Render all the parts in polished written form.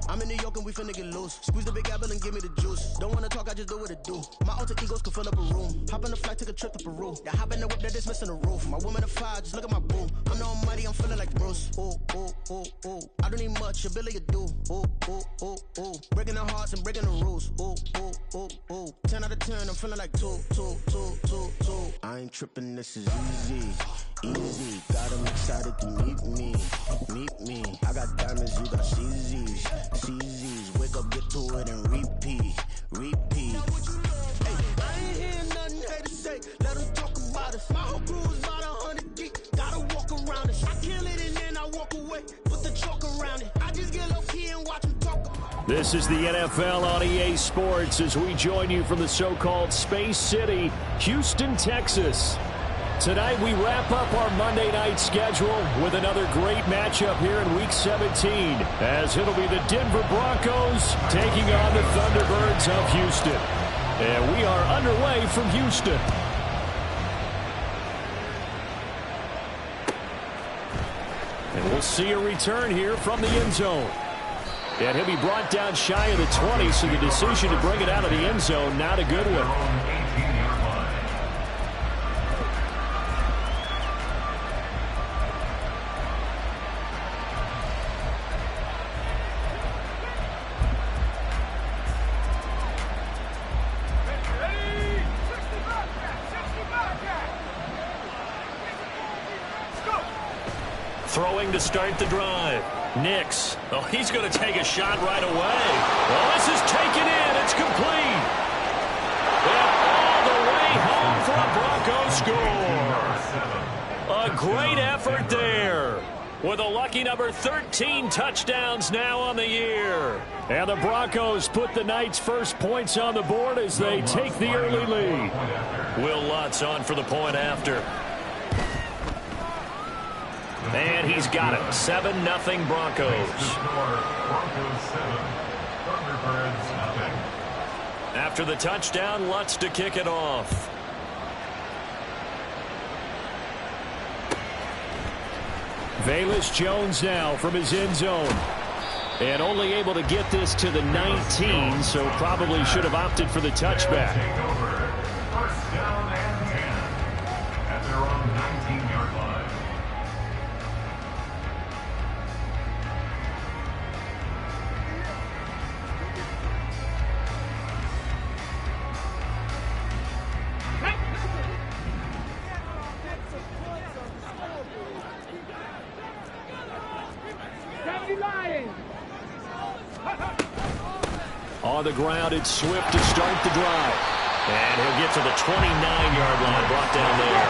I'm in New York and we finna get loose. Squeeze the big apple and give me the juice. Don't wanna talk, I just do what it do. My alter egos can fill up a room. Hop on the flight, take a trip to Peru. That hop in the whip that is missing the roof. My woman a fire, just look at my boo. I'm the almighty, I'm feeling like Bruce. Ooh, ooh, ooh, ooh. I don't need much, ability to do. Ooh, ooh, ooh, ooh. Breaking the hearts and breaking the rules. Ooh, ooh, ooh, ooh. 10 out of 10, I'm feeling like 2, 2, 2, 2, 2. I ain't tripping, this is easy. Easy, got 'em excited to meet me. Meet me. I got diamonds, you got CZs. CZs, wake up, get to it and repeat. Repeat. Hey, I ain't hearing nothing haters say. Let them talk about us. My whole crew is about 100 deep. Gotta walk around it. I kill it and then I walk away. Put the chalk around it. I just get low key and watch them talk. This is the NFL on EA Sports as we join you from the so-called Space City, Houston, Texas. Tonight we wrap up our Monday night schedule with another great matchup here in Week 17, as it'll be the Denver Broncos taking on the Thunderbirds of Houston. And we are underway from Houston. And we'll see a return here from the end zone. And he'll be brought down shy of the 20, so the decision to bring it out of the end zone, not a good one. Throwing to start the drive. Nix. Oh, he's going to take a shot right away. Well, this is taken in. It's complete. And all the way home for a Bronco score. A great effort there. With a lucky number 13 touchdowns now on the year. And the Broncos put the Knights' first points on the board as they take the early lead. Will Lutz on for the point after. And he's got it. 7-0 Broncos. After the touchdown, Lutz to kick it off. Velus Jones now from his end zone. And only able to get this to the 19, so probably should have opted for the touchback. First down and 10 at their own 19-yard line. On the ground, it's Swift to start the drive. And he'll get to the 29-yard line, brought down there.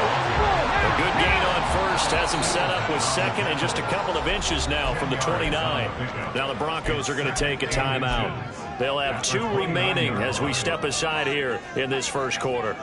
A good gain on first, has him set up with second and just a couple of inches now from the 29. Now the Broncos are going to take a timeout. They'll have 2 remaining as we step aside here in this first quarter.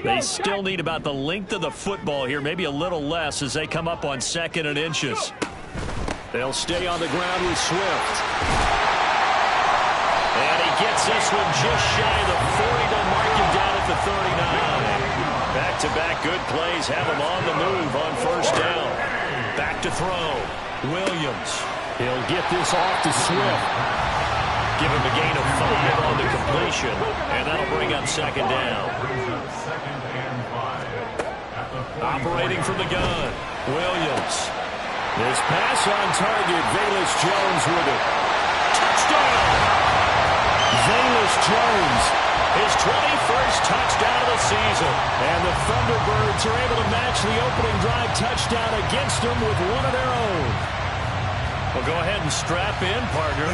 They still need about the length of the football here, maybe a little less as they come up on 2nd and inches. They'll stay on the ground with Swift. And he gets this one just shy of the 40. They'll mark him down at the 39. Back-to-back good plays have him on the move on first down. Back to throw. Williams. He'll get this off to Swift. Give him a gain of 5 on the completion, and that'll bring up 2nd down. Operating from the gun, Williams. This pass on target, Velus Jones with it. Touchdown! Velus Jones, his 21st touchdown of the season. And the Thunderbirds are able to match the opening drive touchdown against them with one of their own. Well, go ahead and strap in, partner.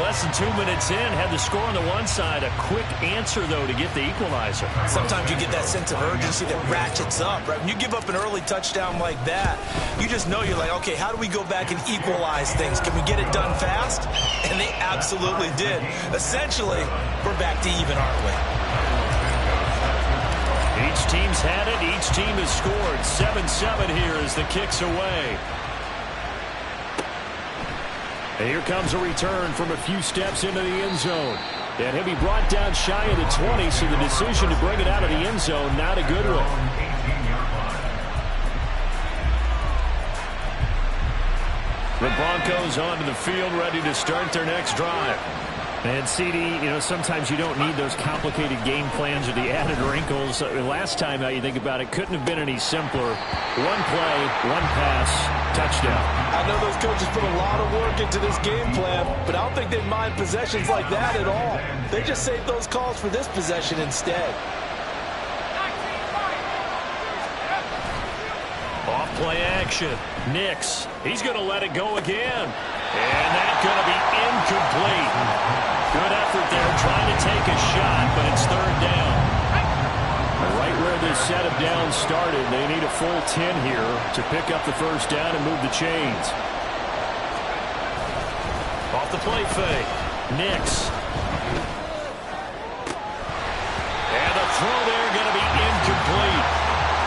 Less than 2 minutes in, had the score on the one side. A quick answer, though, to get the equalizer. Sometimes you get that sense of urgency that ratchets up, right? When you give up an early touchdown like that, you just know you're like, okay, how do we go back and equalize things? Can we get it done fast? And they absolutely did. Essentially, we're back to even, aren't we? Each team's had it. Each team has scored. 7-7 here as the kick's away. And here comes a return from a few steps into the end zone. And he'll be brought down shy of the 20, so the decision to bring it out of the end zone, not a good one. The Broncos onto the field, ready to start their next drive. And CD, sometimes you don't need those complicated game plans or the added wrinkles. Last time, now you think about it, couldn't have been any simpler. One play, one pass, touchdown. I know those coaches put a lot of work into this game plan, but I don't think they mind possessions like that at all. They just save those calls for this possession instead. Off play action. Nix. He's going to let it go again. And that's going to be incomplete. Good effort there trying to take a shot, but it's third down. Right where this set of downs started, they need a full 10 here to pick up the first down and move the chains. Off the play fake. Nix. And the throw there going to be incomplete.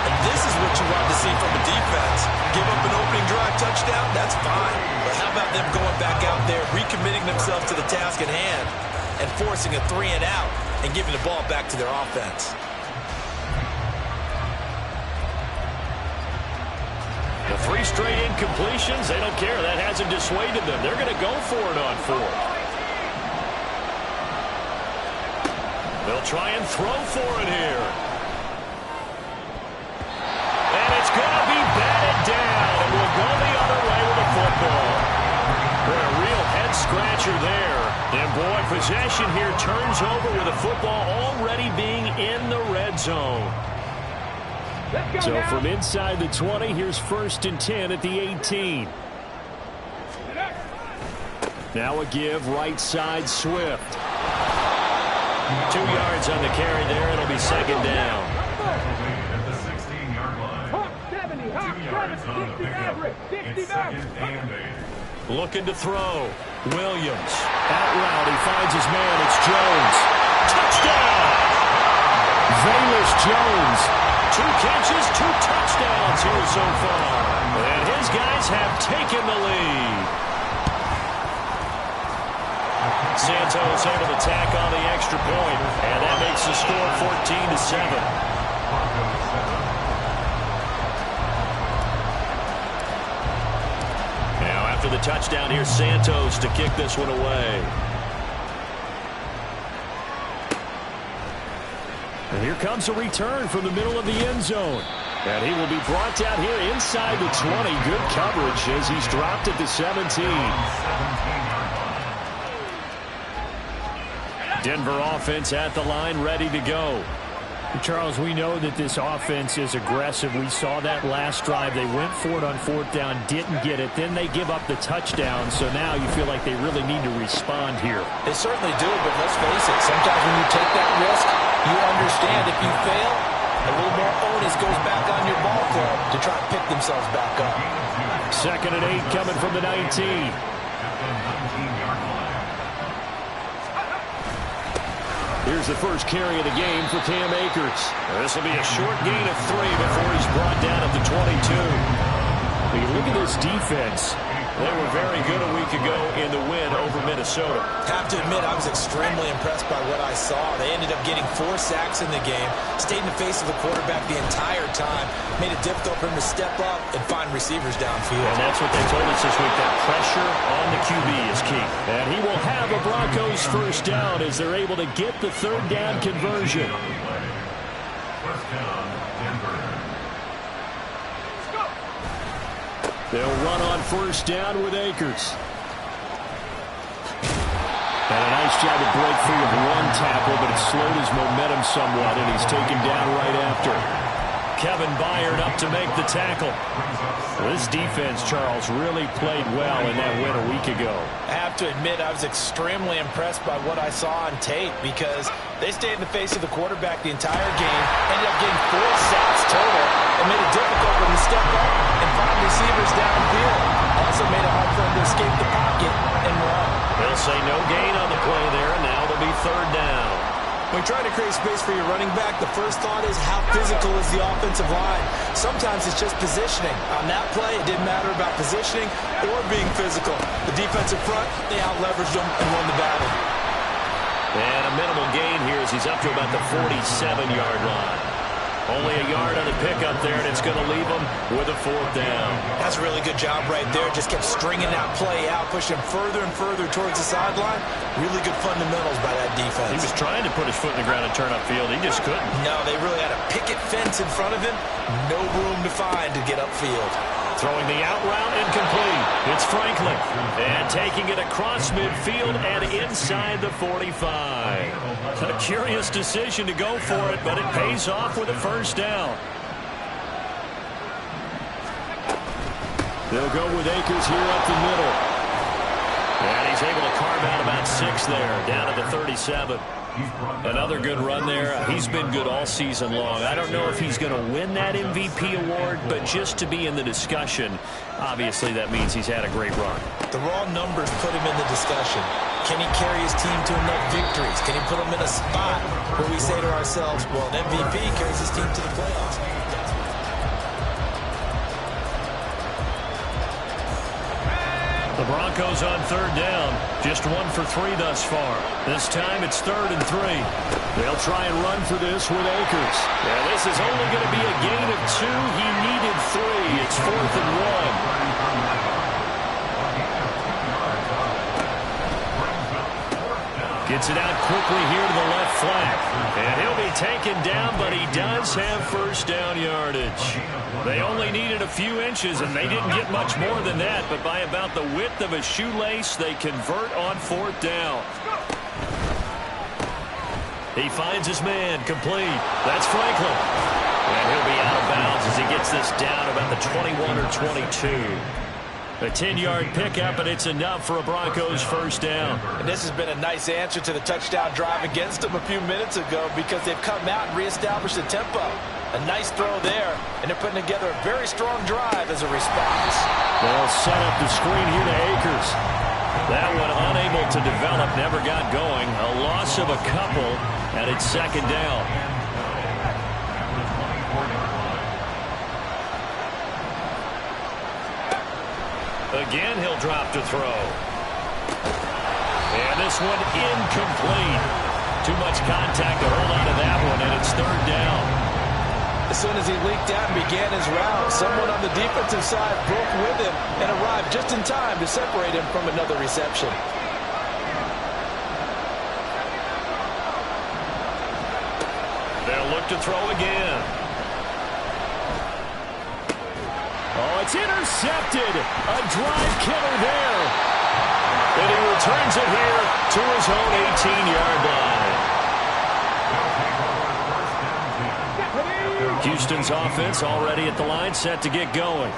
And this is what you want to see from a defense. Give up an opening drive touchdown, that's fine. But how about them going back out there, recommitting themselves to the task at hand, and forcing a 3-and-out and giving the ball back to their offense. The 3 straight incompletions, they don't care. That hasn't dissuaded them. They're going to go for it on 4th. They'll try and throw for it here. And it's going to be batted down, and we'll go the other way with the football. A real head-scratcher there. And, boy, possession here turns over with the football already being in the red zone. So from inside the 20, here's 1st and 10 at the 18. Now a give, right side, Swift. 2 yards on the carry there. It'll be 2nd down. At the 16-yard line. 2 yards on the pickup. It's 2nd and 8. Looking to throw. Williams. Out route. He finds his man. It's Jones. Touchdown! Velus Jones. 2 catches, 2 touchdowns here so far. And his guys have taken the lead. Santos able to tack on the extra point, and that makes the score 14-7. Now after the touchdown, here's Santos to kick this one away. And here comes a return from the middle of the end zone. And he will be brought down here inside the 20. Good coverage as he's dropped at the 17. Denver offense at the line, ready to go. Charles, we know that this offense is aggressive. We saw that last drive. They went for it on 4th down, didn't get it. Then they give up the touchdown. So now you feel like they really need to respond here. They certainly do, but let's face it. Sometimes when you take that risk, you understand if you fail, a little more onus goes back on your ball club to try and pick themselves back up. 2nd and 8 coming from the 19. Here's the first carry of the game for Cam Akers. This will be a short gain of 3 before he's brought down at the 22. When you look at this defense, they were very good a week ago in the win over Minnesota. Have to admit, I was extremely impressed by what I saw. They ended up getting 4 sacks in the game, stayed in the face of the quarterback the entire time, made it difficult for him to step up and find receivers downfield. And that's what they told us this week, that pressure on the QB is key. And he will have a Broncos first down as they're able to get the 3rd down conversion. First down, Denver. They'll run on 1st down with Akers. And a nice job to break free of 1 tackle, but it slowed his momentum somewhat, and he's taken down right after. Kevin Byard up to make the tackle. This defense, Charles, really played well in that win a week ago. I have to admit, I was extremely impressed by what I saw on tape because they stayed in the face of the quarterback the entire game, ended up getting 4 sacks total, and made it difficult for him to step up and find receivers downfield. Also made it hard for him to escape the pocket and run. They'll say no gain on the play there, and now it'll be 3rd down. When you're trying to create space for your running back, the first thought is how physical is the offensive line. Sometimes it's just positioning. On that play, it didn't matter about positioning or being physical. The defensive front, they out-leveraged them and won the battle. And a minimal gain here as he's up to about the 47-yard line. Only a yard on the pickup there, and it's going to leave him with a 4th down. That's a really good job right there. Just kept stringing that play out, pushing him further and further towards the sideline. Really good fundamentals by that defense. He was trying to put his foot in the ground and turn upfield. He just couldn't. No, they really had a picket fence in front of him. No room to find to get upfield. Throwing the out route, incomplete. It's Franklin. And taking it across midfield and inside the 45. A curious decision to go for it, but it pays off with a 1st down. They'll go with Akers here up the middle. And he's able to carve out about 6 there, down at the 37. Another good run there. He's been good all season long. I don't know if he's going to win that MVP award, but just to be in the discussion, obviously that means he's had a great run. The raw numbers put him in the discussion. Can he carry his team to enough victories? Can he put them in a spot where we say to ourselves, well, an MVP carries his team to the playoffs? The Broncos on 3rd down. Just 1 for 3 thus far. This time it's 3rd and 3. They'll try and run for this with Akers. Yeah, this is only going to be a gain of 2. He needed 3. It's 4th and 1. Gets it out quickly here to the left flank. And he'll be taken down, but he does have 1st down yardage. They only needed a few inches, and they didn't get much more than that. But by about the width of a shoelace, they convert on 4th down. He finds his man, complete. That's Franklin. And he'll be out of bounds as he gets this down about the 21 or 22. A 10-yard pickup, and it's enough for a Broncos 1st down. And this has been a nice answer to the touchdown drive against them a few minutes ago because they've come out and reestablished the tempo. A nice throw there, and they're putting together a very strong drive as a response. They'll set up the screen here to Akers. That one unable to develop, never got going. A loss of a couple, and it's 2nd down. Again, he'll drop to throw. And this one incomplete. Too much contact to hold on to that one, and it's 3rd down. As soon as he leaked out and began his route, someone on the defensive side broke with him and arrived just in time to separate him from another reception. They'll look to throw again. Oh, it's intercepted. A drive killer there. And he returns it here to his own 18-yard line. Houston's offense already at the line, set to get going.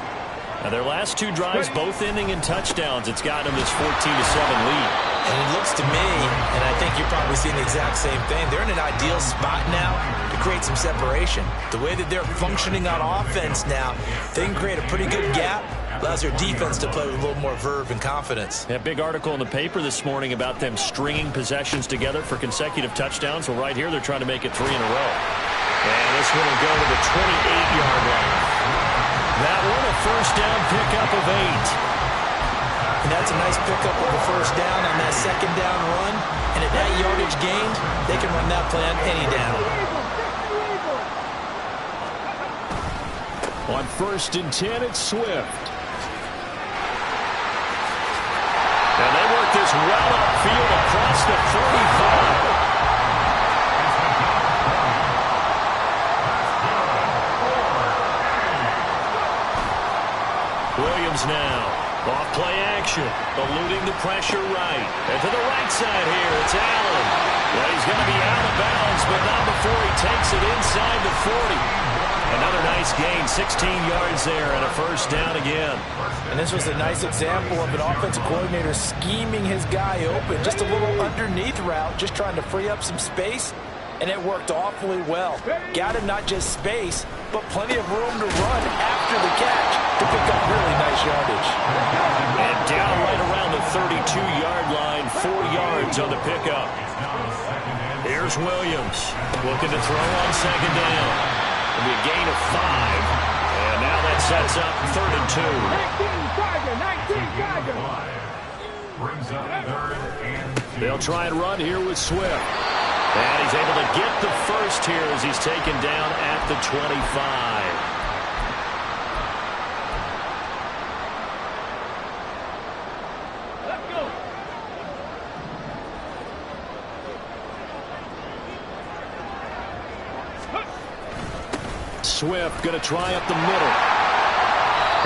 Now their last 2 drives, both ending in touchdowns. It's got them this 14-7 lead. And it looks to me, and I think you're probably seeing the exact same thing, they're in an ideal spot now to create some separation. The way that they're functioning on offense now, they can create a pretty good gap. Allows their defense to play with a little more verve and confidence. A big article in the paper this morning about them stringing possessions together for consecutive touchdowns. Well, right here, they're trying to make it 3 in a row. And this one will go to the 28-yard line. That one, a 1st down pickup of 8. And that's a nice pickup of a 1st down on that 2nd down run. And at that yardage gained, they can run that play on any down. On 1st and 10, it's Swift. And they work this well upfield across the 45. Williams now. Off play action. Eluding the pressure right. And to the right side here, it's Allen. Well, he's going to be out of bounds, but not before he takes it inside the 40. Another nice gain, 16 yards there, and a 1st down again. And this was a nice example of an offensive coordinator scheming his guy open. Just a little underneath route, just trying to free up some space, and it worked awfully well. Got him not just space, but plenty of room to run after the catch to pick up really nice yardage. And down right around the 32-yard line, 4 yards on the pickup. Here's Williams looking to throw on 2nd down. It'll be a gain of 5. And now that sets up 3rd and 2. 19 Tiger. Brings up 3rd and 2. They'll try and run here with Swift. And he's able to get the first here as he's taken down at the 25. Swift going to try up the middle.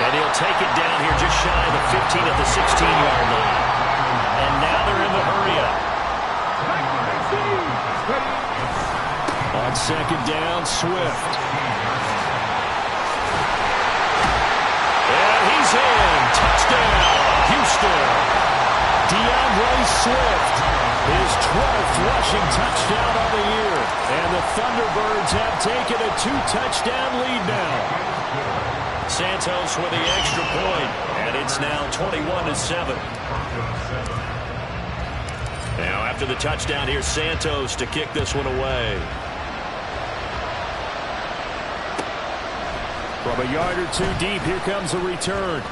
And he'll take it down here just shy of the 15 at the 16-yard line. And now they're in the hurry-up. On 2nd down, Swift. And he's in. Touchdown, Houston. DeAndre Swift, his 12th rushing touchdown of the year. And the Thunderbirds have taken a 2-touchdown lead now. Santos with the extra point, and it's now 21-7. Now after the touchdown, here's Santos to kick this one away. From a yard or two deep, here comes a return.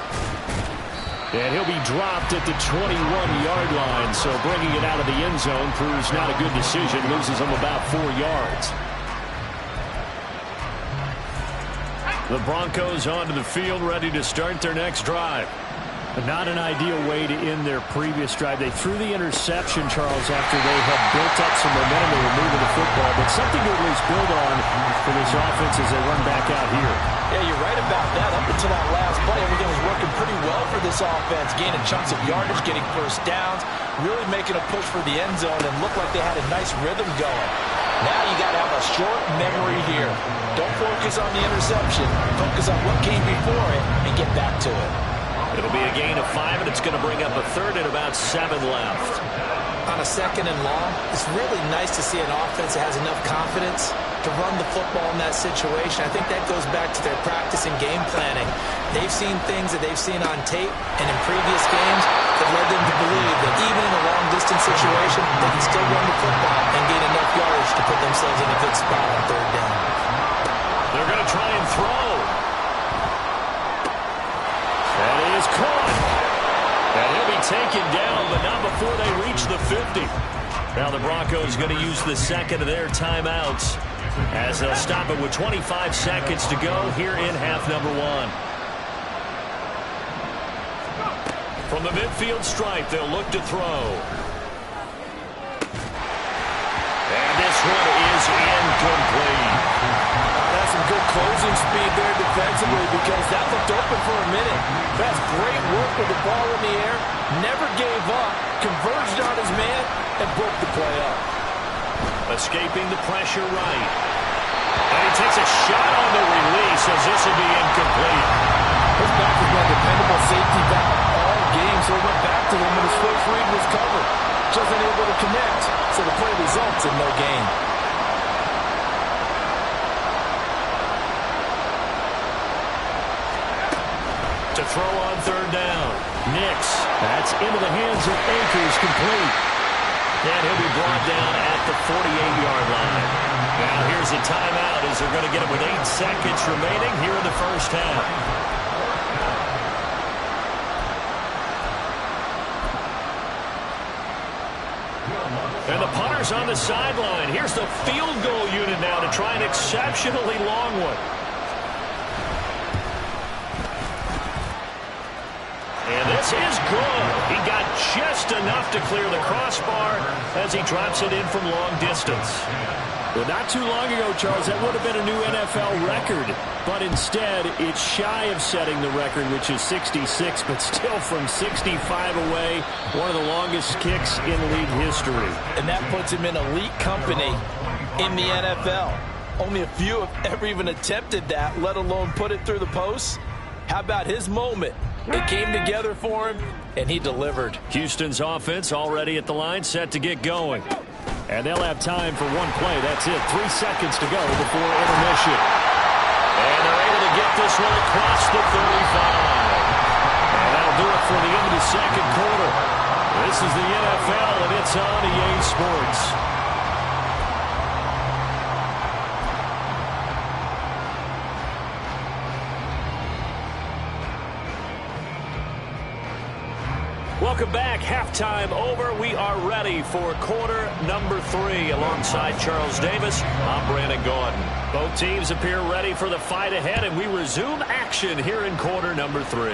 And he'll be dropped at the 21-yard line, so bringing it out of the end zone proves not a good decision, loses him about 4 yards. The Broncos onto the field, ready to start their next drive. But not an ideal way to end their previous drive. They threw the interception, Charles, after they had built up some momentum. They were moving the football, but something to at least build on for this offense as they run back out here. Yeah, you're right about that. Up until that last play, everything was working pretty well for this offense. Gaining chunks of yardage, getting first downs, really making a push for the end zone, and looked like they had a nice rhythm going. Now you got to have a short memory here. Don't focus on the interception. Focus on what came before it and get back to it. It'll be a gain of 5, and it's going to bring up a 3rd and about 7 left. On a 2nd and long, it's really nice to see an offense that has enough confidence to run the football in that situation. I think that goes back to their practice and game planning. They've seen things that they've seen on tape and in previous games that led them to believe that even in a long-distance situation, they can still run the football and gain enough yardage to put themselves in a good spot on 3rd down. They're going to try and throw. That is caught. And he'll be taken down, but not before they reach the 50. Now the Broncos going to use the 2nd of their timeouts as they'll stop it with 25 seconds to go here in half number 1. From the midfield stripe, they'll look to throw. And this one is incomplete. That's some good closing speed there defensively because that looked open for a minute. That's great work with the ball in the air. Never gave up. Converged on his man and broke the play up. Escaping the pressure right. And he takes a shot on the release as this will be incomplete. His back has been a dependable safety valve all game, so he went back to him when his first read was covered. Just unable to connect, so the play results in no gain. To throw on 3rd down. Nix. That's into the hands of Akers, complete. And he'll be brought down at the 48-yard line. Now here's a timeout as they're going to get it with 8 seconds remaining here in the first half. And the punter's on the sideline. Here's the field goal unit now to try an exceptionally long one. And this is good. He got just enough to clear the crossbar as he drops it in from long distance. Well, not too long ago, Charles, that would have been a new NFL record. But instead, it's shy of setting the record, which is 66, but still from 65 away, one of the longest kicks in league history. And that puts him in elite company in the NFL. Only a few have ever even attempted that, let alone put it through the posts. How about his moment? It came together for him, and he delivered. Houston's offense already at the line, set to get going. And they'll have time for one play. That's it. 3 seconds to go before intermission. And they're able to get this one across the 35. And that'll do it for the end of the second quarter. This is the NFL, and it's on EA Sports. Welcome back. Halftime over. We are ready for quarter number 3. Alongside Charles Davis, I'm Brandon Gordon. Both teams appear ready for the fight ahead, and we resume action here in quarter number 3.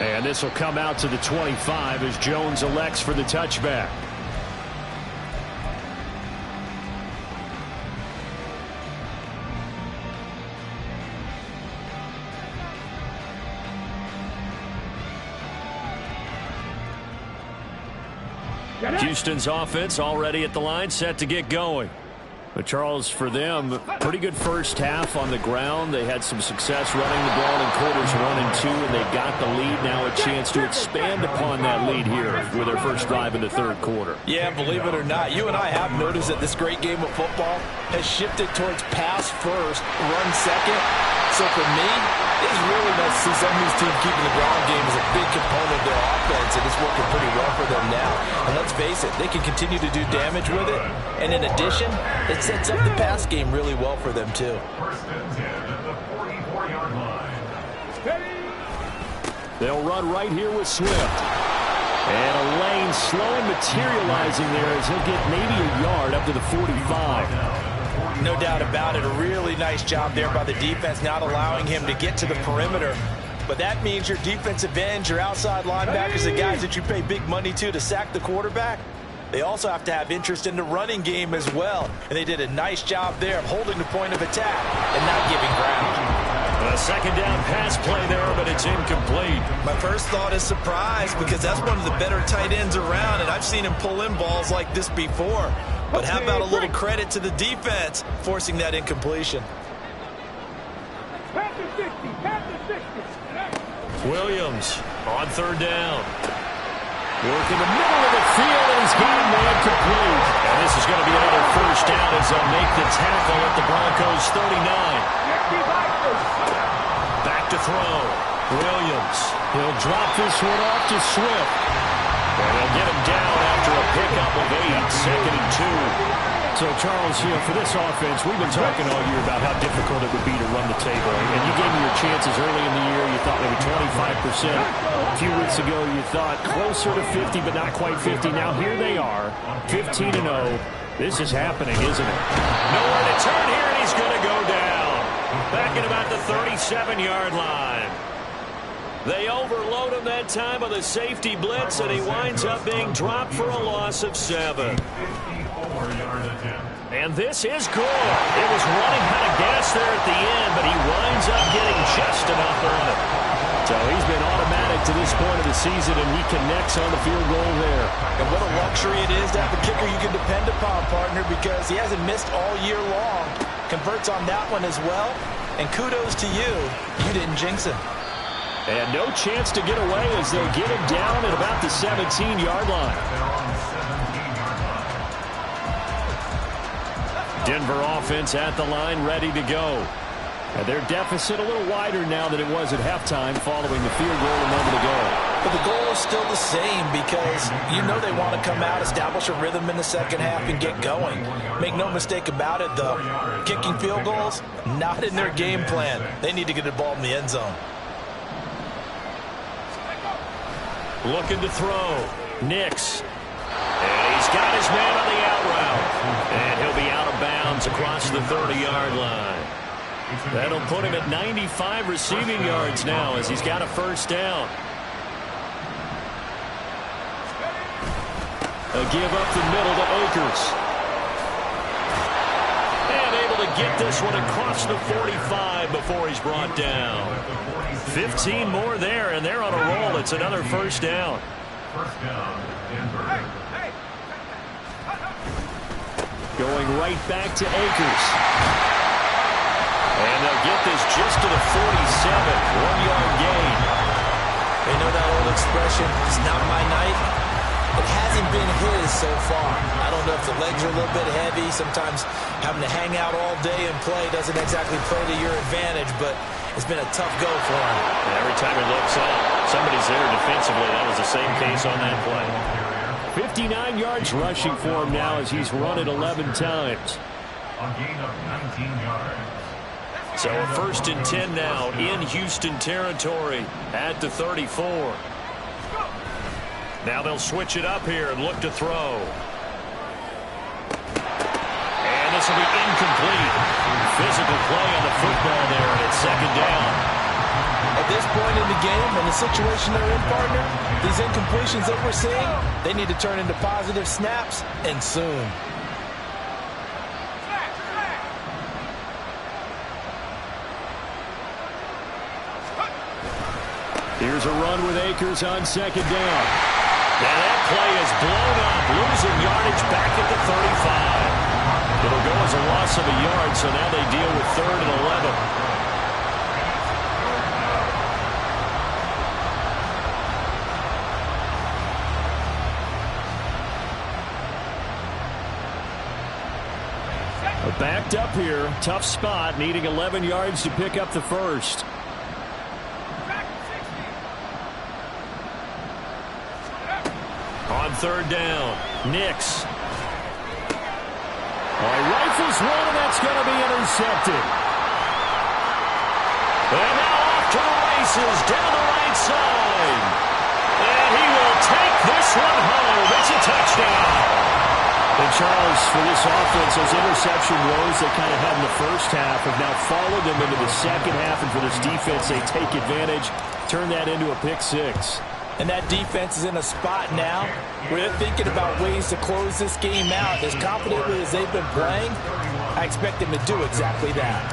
And this will come out to the 25 as Jones elects for the touchback. Houston's offense already at the line, set to get going. But Charles, for them, pretty good first half on the ground. They had some success running the ball in quarters 1 and 2, and they got the lead. Now a chance to expand upon that lead here with their first drive in the third quarter. Yeah, believe it or not, you and I have noticed that this great game of football has shifted towards pass first, run second. So for me, it's really nice to see some of these teams keeping the ground game as a big component of their offense, and it's working pretty well for them now. And let's face it, they can continue to do damage with it. And in addition, it sets up the pass game really well for them too. First and 10 at the 44-yard line. They'll run right here with Swift. And a lane slow and materializing there as he'll get maybe a yard up to the 45. No doubt about it. A really nice job there by the defense, not allowing him to get to the perimeter. But that means your defensive ends, your outside linebackers, the guys that you pay big money to sack the quarterback, they also have to have interest in the running game as well. And they did a nice job there of holding the point of attack and not giving ground. A second down pass play there, but it's incomplete. My first thought is surprise, because that's one of the better tight ends around, and I've seen him pull in balls like this before. But how about a little credit to the defense forcing that incompletion? Williams on third down. Work in the middle of the field, and he's got a man complete. And this is going to be another first down as they'll make the tackle at the Broncos' 39. Back to throw. Williams. He'll drop this one off to Swift. And they'll get him down after a pickup of 8, second and 2. So, Charles, for this offense, we've been talking all year about how difficult it would be to run the table. And you gave me your chances early in the year. You thought maybe 25%. A few weeks ago, you thought closer to 50, but not quite 50. Now, here they are, 15-0. This is happening, isn't it? Nowhere to turn here, and he's going to go down. Back at about the 37-yard line. They overload him that time with a safety blitz, and he winds up being dropped for a loss of 7. And this is good. It was running out of gas there at the end, but he winds up getting just enough on it. So he's been automatic to this point of the season, and he connects on the field goal there. And what a luxury it is to have a kicker you can depend upon, partner, because he hasn't missed all year long. Converts on that one as well. And kudos to you. You didn't jinx him. And no chance to get away as they'll get him down at about the 17-yard line. Denver offense at the line, ready to go. And their deficit a little wider now than it was at halftime following the field goal a moment ago. But the goal is still the same, because you know they want to come out, establish a rhythm in the second half, and get going. Make no mistake about it, though. Kicking field goals, not in their game plan. They need to get the ball in the end zone. Looking to throw. Nix. And he's got his man on the out route. And he'll be out of bounds across the 30-yard line. That'll put him at 95 receiving yards now as he's got a first down. A give up the middle to Akers. And able to get this one across the 45 before he's brought down. 15 more there, and they're on a roll. It's another first down. First down, Denver. Going right back to Akers. And they'll get this just to the 47. 1-yard gain. They know that old expression, it's not my night. It hasn't been his so far. I don't know if the legs are a little bit heavy. Sometimes having to hang out all day and play doesn't exactly play to your advantage, but it's been a tough go for him. And every time he looks up, somebody's there defensively. That was the same case on that play. 59 yards rushing for him now as he's run it 11 times. A gain of 19 yards. So a 1st and 10 now in Houston territory at the 34. Now they'll switch it up here and look to throw. And this will be incomplete. Physical play on the football there, and it's 2nd down. At this point in the game, and the situation they're in, partner, these incompletions that we're seeing, they need to turn into positive snaps, and soon. Here's a run with Akers on 2nd down. Now that play is blown up, losing yardage back at the 35. It'll go as a loss of a yard, so now they deal with 3rd and 11. Backed up here. Tough spot. Needing 11 yards to pick up the first. On 3rd down, Nix. Rifles one, and that's going to be intercepted. And now off to the races down the right side. And he will take this one home. It's a touchdown. And Charles, for this offense, those interception woes they kind of had in the first half have now followed them into the second half. And for this defense, they take advantage, turn that into a pick 6. And that defense is in a spot now where they're thinking about ways to close this game out. As confidently as they've been playing, I expect them to do exactly that.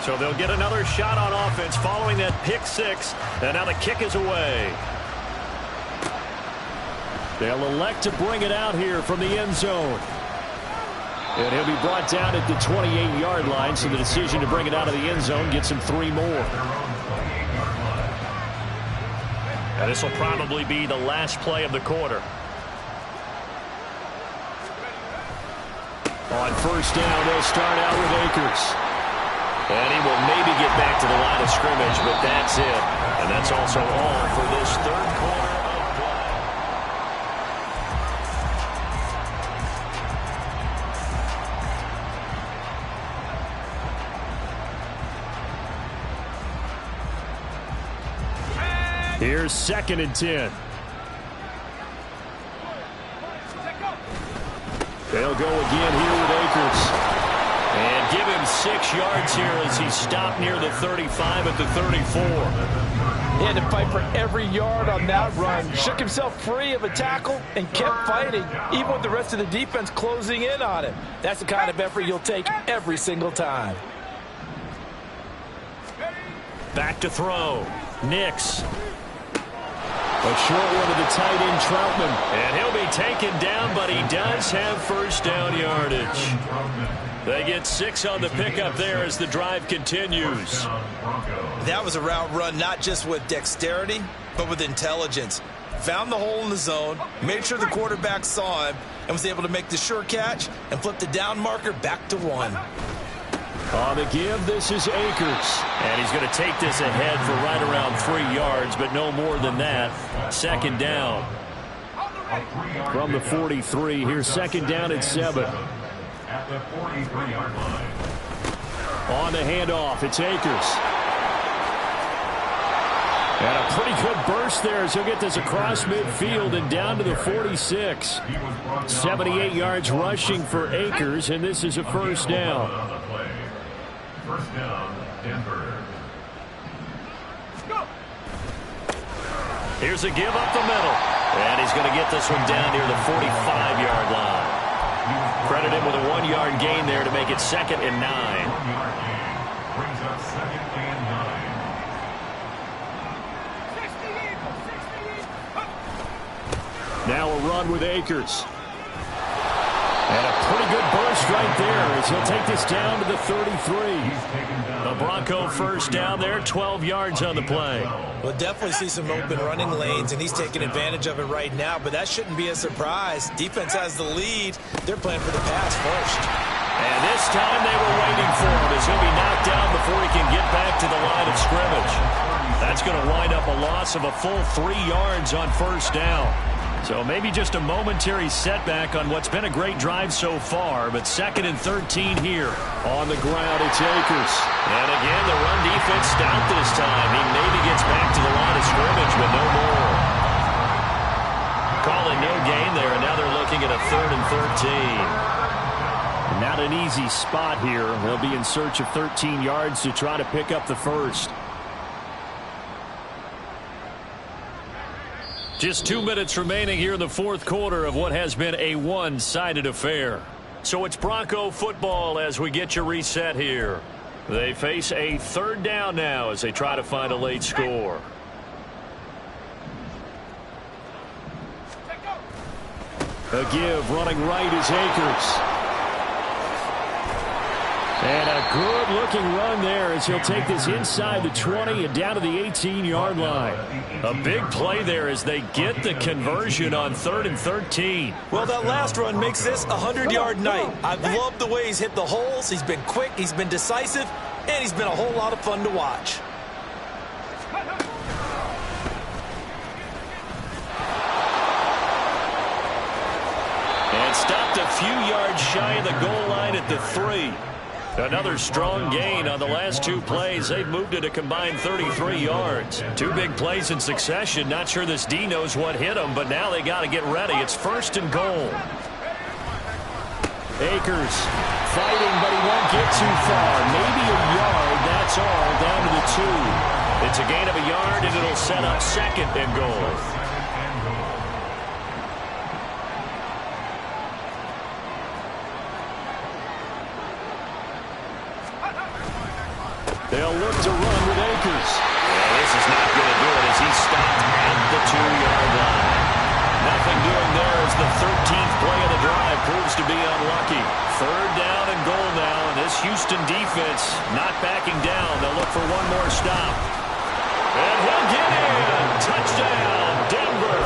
So they'll get another shot on offense following that pick 6. And now the kick is away. They'll elect to bring it out here from the end zone. And he'll be brought down at the 28-yard line, so the decision to bring it out of the end zone gets him 3 more. And this will probably be the last play of the quarter. On 1st down, they'll start out with Akers. And he will maybe get back to the line of scrimmage, but that's it. And that's also all for this 3rd quarter. Here's 2nd and 10. They'll go again here with Akers. And give him 6 yards here as he stopped near the 35 at the 34. He had to fight for every yard on that run. Shook himself free of a tackle and kept fighting, even with the rest of the defense closing in on him. That's the kind of effort you'll take every single time. Back to throw. Nix. A short one to the tight end, Troutman. And he'll be taken down, but he does have 1st down yardage. They get 6 on the pickup there as the drive continues. That was a route run not just with dexterity, but with intelligence. Found the hole in the zone, made sure the quarterback saw him, and was able to make the sure catch and flip the down marker back to 1. On the give, this is Akers. And he's going to take this ahead for right around 3 yards, but no more than that. 2nd down. From the 43, here's 2nd down and 7. At the 43-yard line. On the handoff, it's Akers. And a pretty good burst there as he'll get this across midfield and down to the 46. 78 yards rushing for Akers, and this is a 1st down. 1st down, Denver. Here's a give up the middle. And he's going to get this one down near the 45-yard line. Credit him with a 1-yard gain there to make it 2nd and 9. 1-yard gain brings up 2nd and 9. Now a run with Akers. And a pretty good burst right there as he'll take this down to the 33. The Bronco 1st down there, 12 yards on the play. We'll definitely see some open running lanes, and he's taking advantage of it right now, but that shouldn't be a surprise. Defense has the lead. They're playing for the pass first. And this time they were waiting for him as he'll be knocked down before he can get back to the line of scrimmage. That's going to wind up a loss of a full 3 yards on 1st down. So maybe just a momentary setback on what's been a great drive so far, but 2nd and 13 here. On the ground, it's Akers. And again, the run defense stout this time. He maybe gets back to the line of scrimmage, but no more. Calling no gain there, and now they're looking at a 3rd and 13. Not an easy spot here. They'll be in search of 13 yards to try to pick up the first. Just 2 minutes remaining here in the 4th quarter of what has been a one-sided affair. So it's Bronco football as we get you reset here. They face a 3rd down now as they try to find a late score. A give running right is Akers. And a good-looking run there as he'll take this inside the 20 and down to the 18-yard line. A big play there as they get the conversion on 3rd and 13. Well, that last run makes this a 100-yard night. I've loved the way he's hit the holes. He's been quick, he's been decisive, and he's been a whole lot of fun to watch. And stopped a few yards shy of the goal line at the 3. Another strong gain on the last 2 plays. They've moved it a combined 33 yards. 2 big plays in succession. Not sure this D knows what hit them, but now they got to get ready. It's 1st and goal. Akers fighting, but he won't get too far. Maybe a yard, that's all, down to the 2. It's a gain of a yard, and it'll set up 2nd and goal. They'll look to run with Akers. Well, this is not going to do it as he's stopped at the 2-yard line. Nothing doing there as the 13th play of the drive proves to be unlucky. 3rd down and goal now, and this Houston defense not backing down. They'll look for one more stop. And he'll get in. Touchdown, Denver.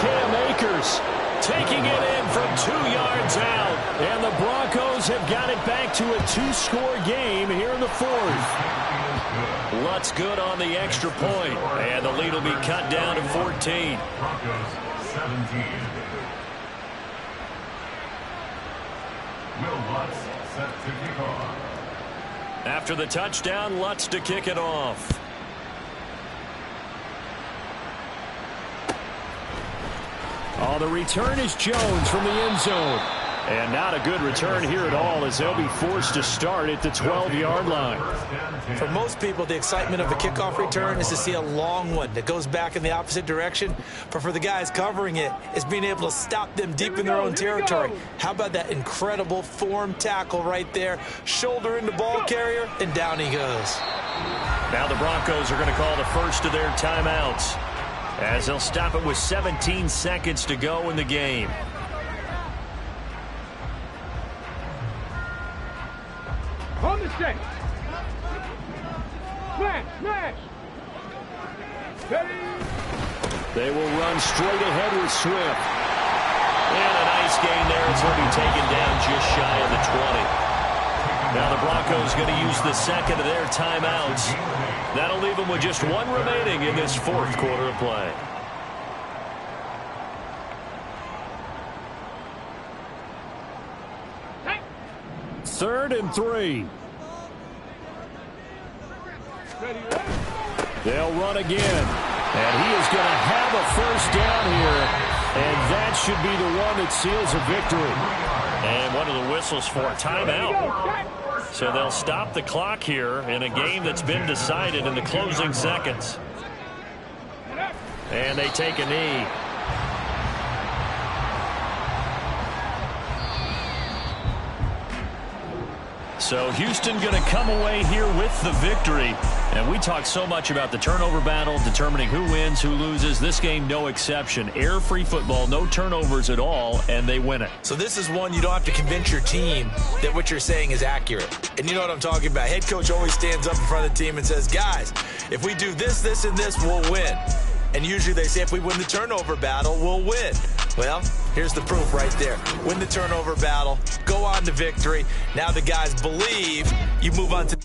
Cam Akers taking it in from 2 yards out. And the Broncos have got it back to a 2-score game here in the 4th. Lutz good on the extra point, and the lead will be cut down to 14. Broncos 17. Will Lutz set to kick off. After the touchdown, Lutz to kick it off. Oh, the return is Jones from the end zone. And not a good return here at all as they'll be forced to start at the 12-yard line. For most people, the excitement of a kickoff return is to see a long one that goes back in the opposite direction. But for the guys covering it, it's being able to stop them deep in their own territory. How about that incredible form tackle right there? Shoulder into ball carrier, and down he goes. Now the Broncos are going to call the first of their timeouts as they'll stop it with 17 seconds to go in the game. On the set. Smash, smash. They will run straight ahead with Swift. And a nice gain there as he'll be taken down just shy of the 20. Now the Broncos going to use the 2nd of their timeouts. That'll leave them with just 1 remaining in this 4th quarter of play. Third and 3. They'll run again. And he is going to have a first down here. And that should be the one that seals a victory. And one of the whistles for a timeout. So they'll stop the clock here in a game that's been decided in the closing seconds. And they take a knee. So Houston going to come away here with the victory. And we talk so much about the turnover battle, determining who wins, who loses. This game, no exception. Air-free football, no turnovers at all, and they win it. So this is one you don't have to convince your team that what you're saying is accurate. And you know what I'm talking about. Head coach always stands up in front of the team and says, guys, if we do this, this, and this, we'll win. And usually they say if we win the turnover battle, we'll win. Well, here's the proof right there. Win the turnover battle, go on to victory. Now the guys believe you move on to...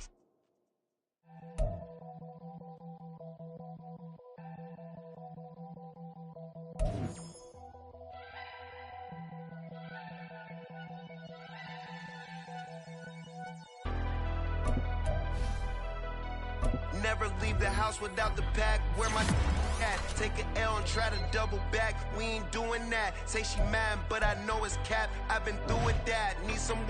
Never leave the house without the pack. Where my at? Take an L and try to double back. We ain't doing that. Say she mad, but I know it's cap. I've been through with that. Need someone